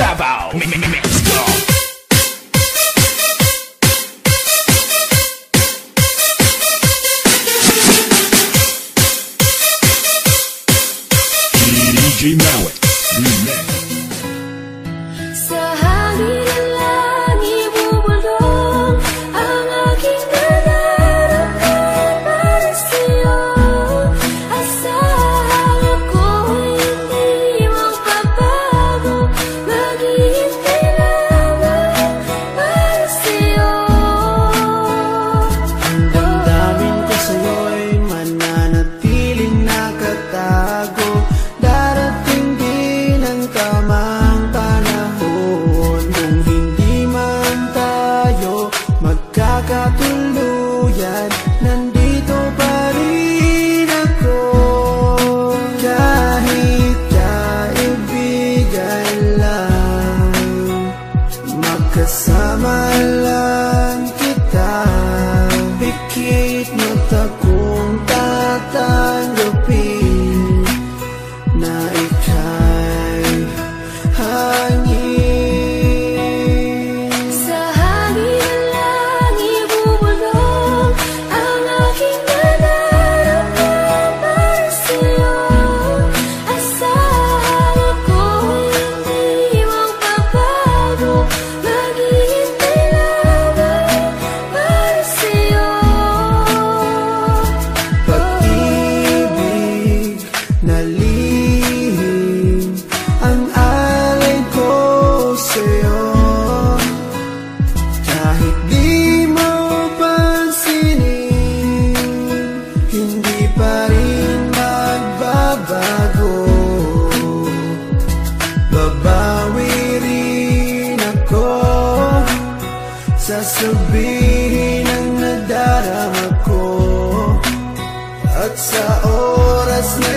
Davao, Mexico. DJ Malik, Remix. Sa hangin ng langit bubulong ang aking nararamdaman para sa'yo. Asahan ako'y hindi magbabago, maghihintay lamang para sa'yo. Ang damdamin ko sa'yo'y mananatiling nakatago. Darating din ang tamang panahon, kung hindi man tayo magkakatuluyan, nandito pa rin ako. Kahit kaibigan lang, magkasama lang kita. Pikit mata kong tatanggapin na ika'y hangin. Sa hangin ng langit bubulong ang aking nararamdaman para sa'yo. Asahan ako'y hindi magbabago, maghihintay lamang para sa'yo. Pag-ibig na lihim ang alay ko sa'yo. Kahit di mo pansinin, hindi pa rin magbabago. Babawi rin ako, sasabihin ang nadarama ko. At sa oras na